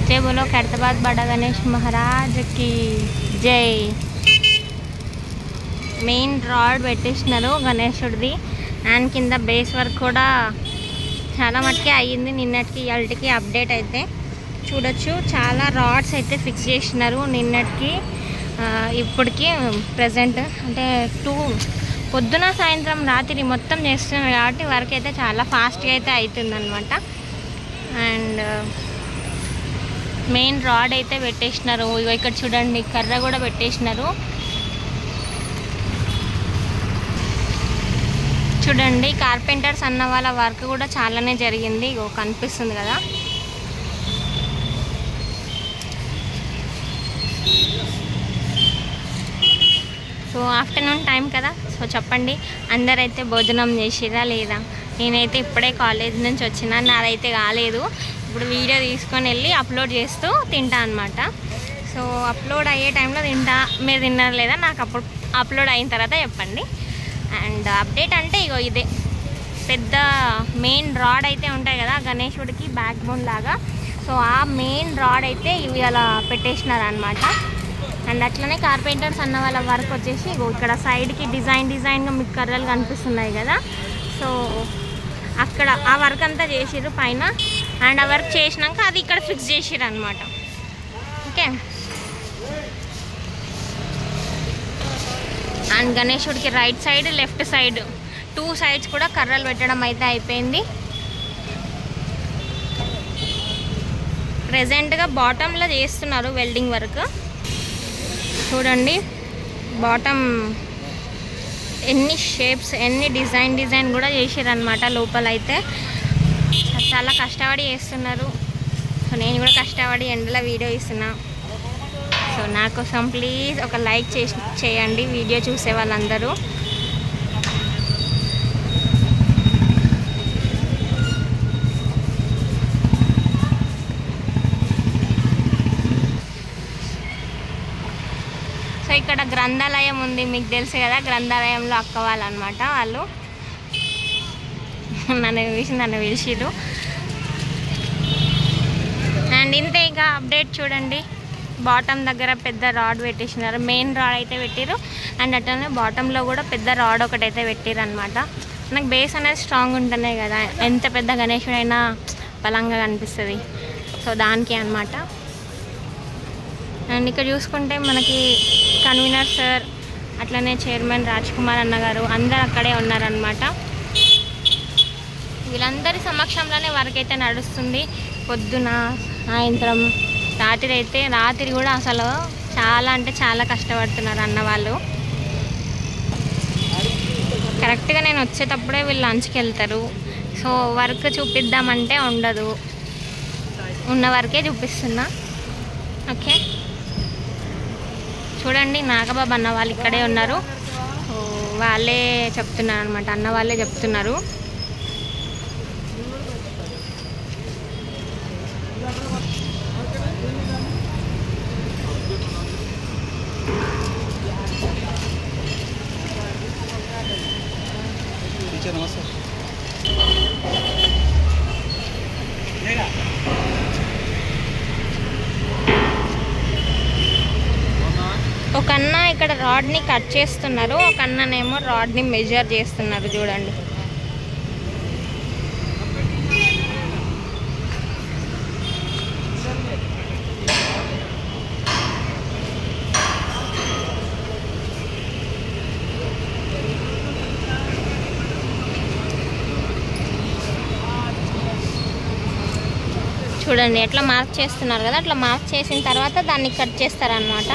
जय बोलो खैरताबाद बड़ा गणेश महाराज की जय। మెయిన్ రాడ్ పెట్టేసినారు గణేశుడిది అండ్ కింద బేస్ వర్క్ కూడా చాలా మట్టుకే అయ్యింది. నిన్నటికి ఇవాళకి అప్డేట్ అయితే చూడొచ్చు. చాలా రాడ్స్ అయితే ఫిక్స్ చేసినారు నిన్నటికి ఇప్పటికి ప్రజెంట్ అంటే పొద్దున సాయంత్రం రాత్రి మొత్తం చేస్తున్నారు కాబట్టి వర్క్ అయితే చాలా ఫాస్ట్గా అయితే అవుతుందన్నమాట. అండ్ మెయిన్ రాడ్ అయితే పెట్టేసినారు. ఇక్కడ చూడండి కర్ర కూడా పెట్టేసినారు. చూడండి కార్పెంటర్స్ అన్న వాళ్ళ వర్క్ కూడా చాలానే జరిగింది. కనిపిస్తుంది కదా. సో ఆఫ్టర్నూన్ టైం కదా. సో చెప్పండి అందరైతే భోజనం చేసిరా లేదా? నేనైతే ఇప్పుడే కాలేజ్ నుంచి వచ్చినా, నాదైతే కాలేదు. ఇప్పుడు వీడియో తీసుకొని వెళ్ళి అప్లోడ్ చేస్తూ తింటా అనమాట. సో అప్లోడ్ అయ్యే టైంలో తింటా. మీరు తిన్నారా లేదా నాకు అప్పుడు అప్లోడ్ అయిన తర్వాత చెప్పండి. అండ్ అప్డేట్ అంటే ఇగో ఇదే పెద్ద మెయిన్ రాడ్ అయితే ఉంటాయి కదా గణేశుడికి బ్యాక్ బోన్ లాగా. సో ఆ మెయిన్ రాడ్ అయితే ఇవి అలా పెట్టేసినారు అనమాట. అండ్ అట్లనే కార్పెంటర్స్ అన్న వాళ్ళ వర్క్ వచ్చేసి ఇగో ఇక్కడ సైడ్కి డిజైన్గా మీకు కర్రలు కనిపిస్తున్నాయి కదా. సో అక్కడ ఆ వర్క్ అంతా చేసిర్రు పైన. అండ్ ఆ వర్క్ చేసినాక అది ఇక్కడ ఫిక్స్ చేసిర్రు అనమాట. ఓకే. అండ్ గణేశుడికి right side left side 2 sides కూడా కర్రలు పెట్టడం అయితే అయిపోయింది. ప్రెజెంట్గా బాటంలో చేస్తున్నారు వెల్డింగ్ వర్క్. చూడండి బాటమ్ ఎన్ని షేప్స్ ఎన్ని డిజైన్ కూడా చేసారనమాట. లోపల అయితే చాలా కష్టపడి చేస్తున్నారు. సో నేను కూడా కష్టపడి ఎండలో వీడియో ఇస్తున్నా. సో నా కోసం ప్లీజ్ ఒక లైక్ చేయండి వీడియో చూసే వాళ్ళందరూ. సో ఇక్కడ గ్రంథాలయం ఉంది మీకు తెలుసు కదా. గ్రంథాలయంలో అక్క వాళ్ళు అనమాట. వాళ్ళు నన్ను పిలిచిరు. అండ్ ఇంతే ఇక అప్డేట్. చూడండి బాటమ్ దగ్గర పెద్ద రాడ్ పెట్టేసినారు. మెయిన్ రాడ్ అయితే పెట్టిరు. అండ్ అట్లనే బాటంలో కూడా పెద్ద రాడ్ ఒకటైతే పెట్టిరు అనమాట. నాకు బేస్ అనేది స్ట్రాంగ్ ఉంటేనే కదా ఎంత పెద్ద గణేశుడైనా బలంగా కనిపిస్తుంది. సో దానికి అనమాట. అండ్ ఇక్కడ చూసుకుంటే మనకి కన్వీనర్ సార్ అట్లనే చైర్మన్ రాజ్ కుమార్ అన్న గారు అందరు అక్కడే ఉన్నారనమాట. వీళ్ళందరి సమక్షంలోనే వర్క్ అయితే నడుస్తుంది. పొద్దున సాయంత్రం రాత్రి కూడా అసలు చాలా అంటే చాలా కష్టపడుతున్నారు అన్న వాళ్ళు. కరెక్ట్గా నేను వచ్చేటప్పుడే వీళ్ళు లంచ్కి వెళ్తారు. సో వర్క్ చూపిద్దామంటే ఉండదు, ఉన్న వర్కే చూపిస్తున్నా. ఓకే చూడండి నాగబాబు అన్న వాళ్ళు ఇక్కడే ఉన్నారు. వాళ్ళే చెప్తున్నారు అనమాట. అన్న వాళ్ళే చెప్తున్నారు. ఒక అన్న ఇక్కడ రాడ్ని కట్ చేస్తున్నారు, ఒక అన్ననేమో రాడ్ని మెజర్ చేస్తున్నారు. చూడండి చూడండి ఎట్లా మార్క్ చేస్తున్నారు కదా. అట్లా మార్క్ చేసిన తర్వాత దాన్ని కట్ చేస్తారనమాట.